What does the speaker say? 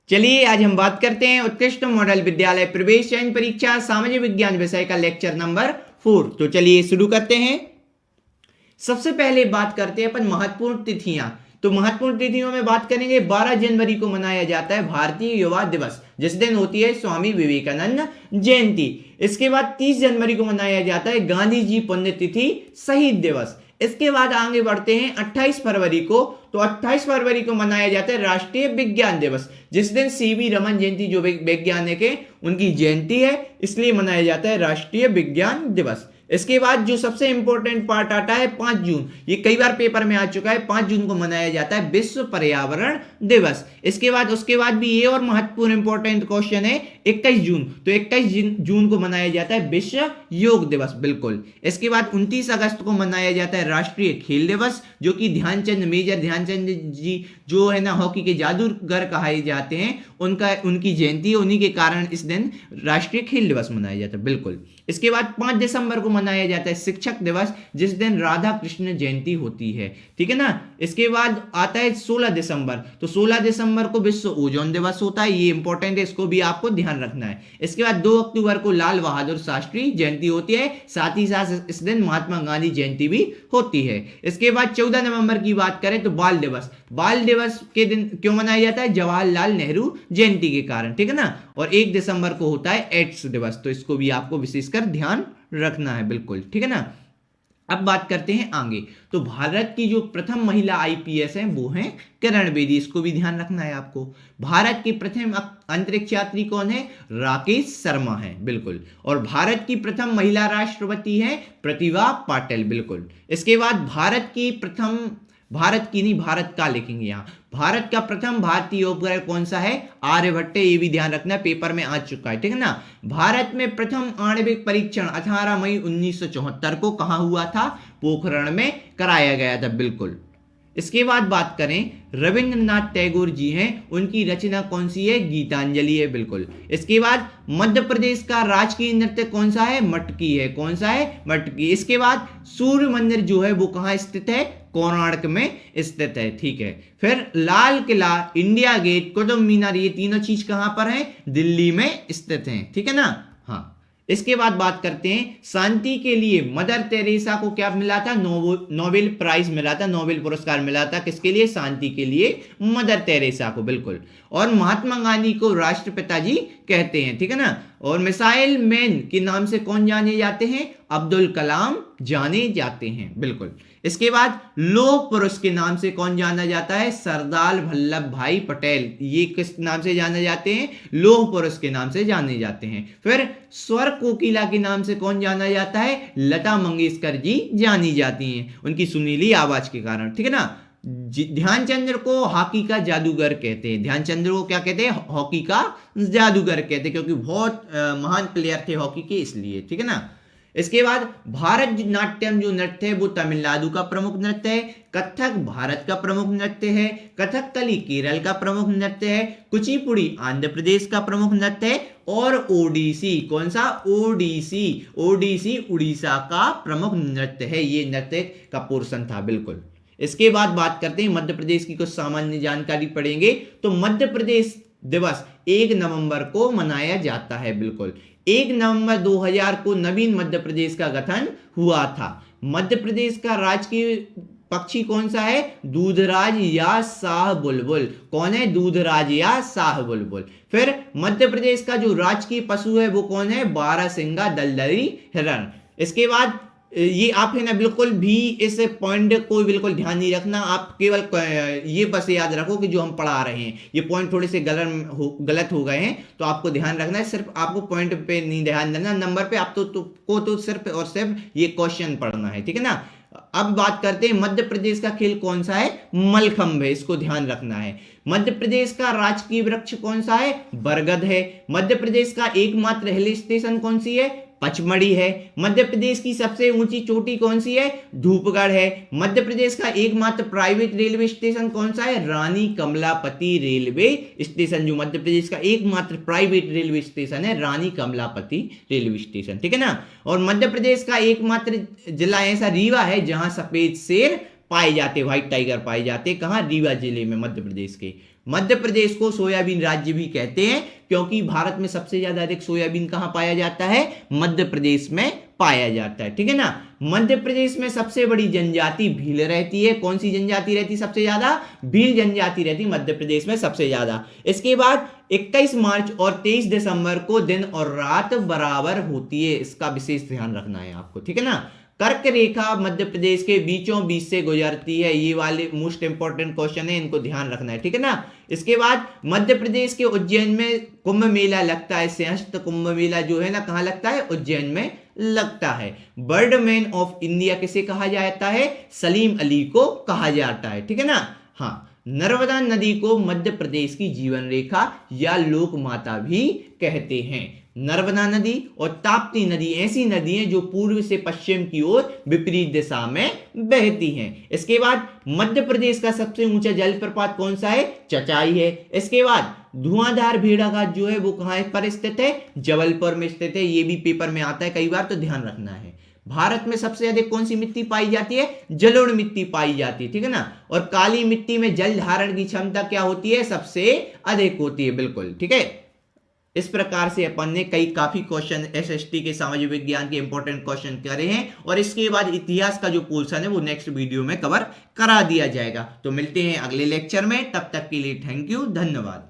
चलिए आज हम बात करते हैं उत्कृष्ट मॉडल विद्यालय प्रवेश चयन परीक्षा सामाजिक विज्ञान विषय का लेक्चर नंबर 4। तो चलिए शुरू करते हैं। सबसे पहले बात करते हैं अपन महत्वपूर्ण तिथियां। तो महत्वपूर्ण तिथियों में बात करेंगे 12 जनवरी को मनाया जाता है भारतीय युवा दिवस, जिस दिन होती है स्वामी विवेकानंद जयंती। इसके बाद 30 जनवरी को मनाया जाता है गांधी जी पुण्यतिथि शहीद दिवस। इसके बाद आगे बढ़ते हैं 28 फरवरी को। तो 28 फरवरी को मनाया जाता है राष्ट्रीय विज्ञान दिवस, जिस दिन सीवी रमन जयंती जो वैज्ञानिक है उनकी जयंती है, इसलिए मनाया जाता है राष्ट्रीय विज्ञान दिवस। इसके बाद जो सबसे इंपॉर्टेंट पार्ट आता है 5 जून, ये कई बार पेपर में आ चुका है। 5 जून को मनाया जाता है विश्व पर्यावरण दिवस। उसके बाद भी ये और महत्वपूर्ण इंपॉर्टेंट क्वेश्चन है 21 जून। तो 21 जून को मनाया जाता है विश्व योग दिवस, बिल्कुल। इसके बाद 29 अगस्त को मनाया जाता है राष्ट्रीय खेल दिवस, जो कि ध्यानचंद मेजर ध्यानचंद जी जो है ना हॉकी के जादूगर कहे जाते हैं, उनकी जयंती है। उन्हीं के कारण इस दिन राष्ट्रीय खेल दिवस मनाया जाता है, बिल्कुल। इसके बाद 5 दिसंबर को मनाया जाता है शिक्षक दिवस, जिस दिन राधा कृष्ण जयंती होती है, ठीक है ना। इसके बाद आता है 16 दिसंबर। तो 16 दिसंबर को विश्व ओजोन दिवस होता है, ये इंपॉर्टेंट है, इसको भी आपको ध्यान रखना है। इसके बाद 2 अक्टूबर को लाल बहादुर शास्त्री जयंती होती है, साथ ही साथ इस दिन महात्मा गांधी जयंती भी होती है। इसके बाद 14 नवंबर की बात करें तो बाल दिवस। बाल दिवस के दिन क्यों मनाया जाता है? जवाहरलाल नेहरू जयंती के कारण, ठीक है ना। और 1 दिसंबर को होता है एड्स दिवस, तो इसको भी आपको विशेषकर ध्यान रखना है, बिल्कुल, ठीक है ना। अब बात करते हैं आगे। तो भारत की जो प्रथम महिला आईपीएस है वो है किरण बेदी, इसको भी ध्यान रखना है आपको। भारत के प्रथम अंतरिक्ष यात्री कौन है? राकेश शर्मा है, बिल्कुल। और भारत की प्रथम महिला राष्ट्रपति है प्रतिभा पाटिल, बिल्कुल। इसके बाद भारत का लिखेंगे यहाँ। भारत का प्रथम भारतीय उपग्रह कौन सा है? आर्यभट्ट, ये भी ध्यान रखना, पेपर में आ चुका है, ठीक है ना। भारत में प्रथम आणविक परीक्षण 18 मई 1974 को कहां हुआ था? पोखरण में कराया गया था, बिल्कुल। इसके बाद बात करें रविंद्रनाथ टैगोर जी हैं, उनकी रचना कौन सी है? गीतांजलि है, बिल्कुल। इसके बाद मध्य प्रदेश का राजकीय नृत्य कौन सा है? मटकी है। कौन सा है? मटकी। इसके बाद सूर्य मंदिर जो है वो कहां स्थित है? कोणार्क में स्थित है, ठीक है। फिर लाल किला, इंडिया गेट, कुतुब मीनार, ये तीनों चीज कहां पर है? दिल्ली में स्थित है, ठीक है ना। हाँ, इसके बाद बात करते हैं शांति के लिए मदर टेरेसा को क्या मिला था? नोबेल प्राइज मिला था, नोबेल पुरस्कार मिला था। किसके लिए? शांति के लिए मदर टेरेसा को, बिल्कुल। और महात्मा गांधी को राष्ट्रपिता जी कहते हैं, ठीक है ना। और मिसाइल मैन के नाम से कौन जाने जाते हैं? अब्दुल कलाम जाने जाते हैं, बिल्कुल। इसके बाद लौह पुरुष के नाम से कौन जाना जाता है? सरदार वल्लभ भाई पटेल। ये किस नाम से जाने जाते हैं? लौह पुरुष के नाम से जाने जाते हैं। फिर स्वर कोकिला के नाम से कौन जाना जाता है? लता मंगेशकर जी जानी जाती हैं, उनकी सुरीली आवाज के कारण, ठीक है ना। ध्यानचंद्र को हॉकी का जादूगर कहते हैं। ध्यानचंद्र को क्या कहते हैं? हॉकी का जादूगर कहते हैं, क्योंकि बहुत महान प्लेयर थे हॉकी के, इसलिए, ठीक है ना। इसके बाद भारत नाट्यम जो नृत्य है वो तमिलनाडु का प्रमुख नृत्य है। कथक भारत का प्रमुख नृत्य है। कथकली केरल का प्रमुख नृत्य है। कुचिपुड़ी आंध्र प्रदेश का प्रमुख नृत्य है। और ओडिसी, कौन सा? ओडिसी उड़ीसा का प्रमुख नृत्य है। ये नृत्य का पोर्शन था, बिल्कुल। इसके बाद बात करते हैं मध्य प्रदेश की कुछ सामान्य जानकारी पढ़ेंगे। तो मध्य प्रदेश दिवस 1 नवंबर को मनाया जाता है, बिल्कुल। 1 नवंबर 2000 को नवीन मध्य प्रदेश का गठन हुआ था। मध्य प्रदेश का राजकीय पक्षी कौन सा है? दूधराज या शाह बुलबुल। कौन है? दूधराज या शाह बुलबुल। फिर मध्य प्रदेश का जो राजकीय पशु है वो कौन है? बारहसिंगा दलदली हिरण। इसके बाद ये आप है ना बिल्कुल भी इस पॉइंट को बिल्कुल ध्यान नहीं रखना, आप केवल ये बस याद रखो कि जो हम पढ़ा रहे हैं ये पॉइंट थोड़े से गलत हो गए हैं, तो आपको ध्यान रखना है। सिर्फ आपको पॉइंट पे नहीं ध्यान देना, नंबर पे आप तो सिर्फ और सिर्फ ये क्वेश्चन पढ़ना है, ठीक है ना। अब बात करते हैं मध्य प्रदेश का खेल कौन सा है? मलखंभ है, इसको ध्यान रखना है। मध्य प्रदेश का राजकीय वृक्ष कौन सा है? बरगद है। मध्य प्रदेश का एकमात्र हिल स्टेशन कौन सी है? पचमढ़ी है। मध्य प्रदेश की सबसे ऊंची चोटी कौन सी है? धूपगढ़ है। मध्य प्रदेश का एकमात्र प्राइवेट रेलवे स्टेशन कौन सा है? रानी कमलापति रेलवे स्टेशन, जो मध्य प्रदेश का एकमात्र प्राइवेट रेलवे स्टेशन है, रानी कमलापति रेलवे स्टेशन, ठीक है ना। और मध्य प्रदेश का एकमात्र जिला ऐसा रीवा है जहां सफेद शेर पाए जाते, व्हाइट टाइगर पाए जाते। कहां? रीवा जिले में, मध्य प्रदेश के। मध्य प्रदेश को सोयाबीन राज्य भी कहते हैं क्योंकि भारत में सबसे ज्यादा अधिक सोयाबीन कहां पाया जाता है? मध्य प्रदेश में पाया जाता है, ठीक है ना। मध्य प्रदेश में सबसे बड़ी जनजाति भील रहती है। कौन सी जनजाति रहती है सबसे ज्यादा? भील जनजाति रहती है मध्य प्रदेश में सबसे ज्यादा। इसके बाद 21 मार्च और 23 दिसंबर को दिन और रात बराबर होती है, इसका विशेष ध्यान रखना है आपको, ठीक है ना। कर्क रेखा मध्य प्रदेश के बीचों बीच से गुजरती है, ये वाले मोस्ट इंपॉर्टेंट क्वेश्चन है, इनको ध्यान रखना है, ठीक है ना। इसके बाद मध्य प्रदेश के उज्जैन में कुंभ मेला लगता है। सिंहस्थ कुंभ मेला जो है ना, कहां लगता है? उज्जैन में लगता है। बर्डमैन ऑफ इंडिया किसे कहा जाता है? सलीम अली को कहा जाता है, ठीक है ना। हाँ, नर्मदा नदी को मध्य प्रदेश की जीवन रेखा या लोक माता भी कहते हैं। नर्मदा नदी और ताप्ती नदी ऐसी नदी हैं जो पूर्व से पश्चिम की ओर विपरीत दिशा में बहती हैं। इसके बाद मध्य प्रदेश का सबसे ऊंचा जलप्रपात कौन सा है? चचाई है। इसके बाद धुआंधार भेड़ाघाट जो है वो कहां पर स्थित है? जबलपुर में स्थित है। ये भी पेपर में आता है कई बार, तो ध्यान रखना है। भारत में सबसे अधिक कौन सी मिट्टी पाई जाती है? जलोढ़ मिट्टी पाई जाती है, ठीक है ना। और काली मिट्टी में जल धारण की क्षमता क्या होती है? सबसे अधिक होती है, बिल्कुल, ठीक है। इस प्रकार से अपन ने काफी क्वेश्चन एसएसटी के सामाजिक विज्ञान के इंपॉर्टेंट क्वेश्चन करे हैं और इसके बाद इतिहास का जो पोर्शन है वो नेक्स्ट वीडियो में कवर करा दिया जाएगा। तो मिलते हैं अगले लेक्चर में, तब तक के लिए थैंक यू, धन्यवाद।